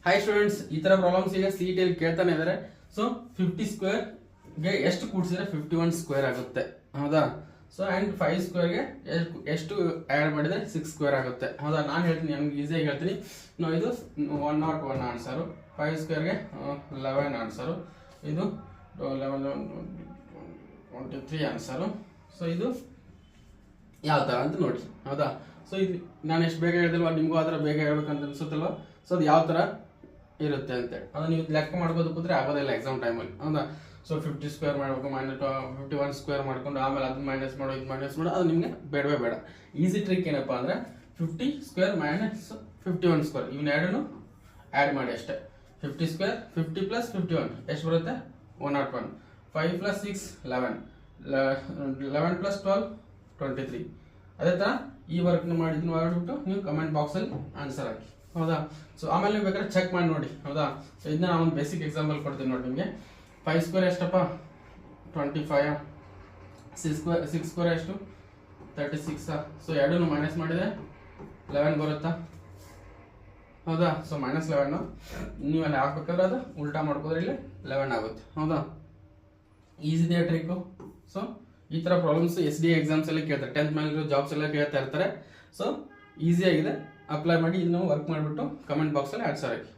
Hi students, ಈ ತರ problems ಈಗ ಸಿ ಟಿ ಕೇಳ್ತಾನೆ ಇದಾರೆ. ಸೊ 50 ಸ್ಕ್ವೇರ್ ಗೆ ಎಷ್ಟು ಕೂಡಿಸಿದ್ರೆ 51 ಸ್ಕ್ವೇರ್ ಆಗುತ್ತೆ, ಹೌದಾ? ಸೊ ಅಂಡ್ 5 ಸ್ಕ್ವೇರ್ ಗೆ ಎಷ್ಟು ಆಡ್ ಮಾಡಿದ್ರೆ 6 ಸ್ಕ್ವೇರ್ ಆಗುತ್ತೆ, ಹೌದಾ? ನಾನು ಹೇಳ್ತೀನಿ, ನಮ್ಗೆ ಈಸಿಯಾಗಿ ಹೇಳ್ತೀನಿ. ನಾವು ಇದು 101 ಆನ್ಸರು, 5 ಸ್ಕ್ವೇರ್ ಗೆ 11 ಆನ್ಸರು, ಇದು 23 ಆನ್ಸರು. ಸೊ ಇದು ಯಾವ ತರ ಅಂತ ನೋಡಿ, ಹೌದಾ? ಸೊ ಇದು ನಾನು ಎಷ್ಟು ಬೇಗ ಹೇಳಿದಲ್ವಾ, ನಿಮಗೂ ಆ ಥರ ಬೇಗ ಹೇಳ್ಬೇಕಂತ ಅನ್ಸುತ್ತಲ್ವಾ? ಸೊ ಅದು ಯಾವ ತರ ಇರುತ್ತೆ ಅಂತೇಳಿ ಅದು ನೀವು ಲೆಕ್ಕ ಮಾಡ್ಬೋದು ಕೂತ್ರೆ ಆಗೋದಿಲ್ಲ ಎಕ್ಸಾಮ್ ಟೈಮಲ್ಲಿ, ಹೌದಾ? ಸೊ 50 ಸ್ಕ್ವೇರ್ ಮಾಡಬೇಕು, -51 ಸ್ಕ್ವೇರ್ ಮಾಡ್ಕೊಂಡು ಆಮೇಲೆ ಅದನ್ನ ಮೈನಸ್ ಮಾಡೋ, ಇದು ಮೈನಸ್ ಮಾಡೋ, ಅದು ನಿಮಗೆ ಬೇಡವೇ ಬೇಡ. ಈಸಿ ಟ್ರಿಕ್ ಏನಪ್ಪಾ ಅಂದ್ರೆ 50 ಸ್ಕ್ವೇರ್ ಮೈನಸ್ 51 ಸ್ಕ್ವೇರ್ ಇವನ್ನೆರಡನ್ನು ಆ್ಯಡ್ ಮಾಡಿ ಅಷ್ಟೇ. 50 ಸ್ಕ್ವೇರ್ 50 ಪ್ಲಸ್ 51 ಎಷ್ಟು ಬರುತ್ತೆ? 101. 5 ಪ್ಲಸ್ 6 11, 11 ಪ್ಲಸ್ 12 23. ಅದೇ ಥರ ಈ ವರ್ಕ್ನ ಮಾಡಿದ್ನ ಮಾಡಿಬಿಟ್ಟು ನೀವು ಕಮೆಂಟ್ ಬಾಕ್ಸಲ್ಲಿ ಆನ್ಸರ್ ಹಾಕಿ, ಹೌದಾ? ಸೊ ಆಮೇಲೆ ನೀವು ಬೇಕಾದ್ರೆ ಚೆಕ್ ಮಾಡಿ ನೋಡಿ, ಹೌದಾ? ಸೊ ಇದನ್ನ ನಾನು ಒಂದು ಬೇಸಿಕ್ ಎಕ್ಸಾಂಪಲ್ ಕೊಡ್ತೀನಿ ನೋಡಿ ನಿಮಗೆ. 5 ಸ್ಕ್ವೇರ್ ಎಷ್ಟಪ್ಪ? 25. 6 ಸ್ಕ್ವೇರ್ ಎಷ್ಟು? 36. ಸೊ ಎರಡನ್ನು ಮೈನಸ್ ಮಾಡಿದ್ರೆ 11 ಬರುತ್ತಾ, ಹೌದಾ? ಸೊ -11 ನೀವು ಅಲ್ಲಿ ಹಾಕ್ಬೇಕಾದ್ರೆ ಅದು ಉಲ್ಟಾ ಮಾಡ್ಕೋದ್ರೆ ಇಲ್ಲಿ 11 ಆಗುತ್ತೆ, ಹೌದಾ? ಈಸಿದೆ ಟ್ರಿಕ್ಕು. ಸೊ ಈ ಥರ ಪ್ರಾಬ್ಲಮ್ಸ್ SDA ಎಕ್ಸಾಮ್ಸ್ ಎಲ್ಲ ಕೇಳ್ತಾರೆ, 10th ಮೇಲೆ ಜಾಬ್ಸ್ ಎಲ್ಲ ಕೇಳ್ತಾ ಇರ್ತಾರೆ. ಸೊ ಈಸಿಯಾಗಿದೆ, ಅಪ್ಲೈ ಮಾಡಿ, ಇದನ್ನು ವರ್ಕ್ ಮಾಡಿಬಿಟ್ಟು ಕಮೆಂಟ್ ಬಾಕ್ಸಲ್ಲಿ ಆನ್ಸರ್ ಹಾಕಿ.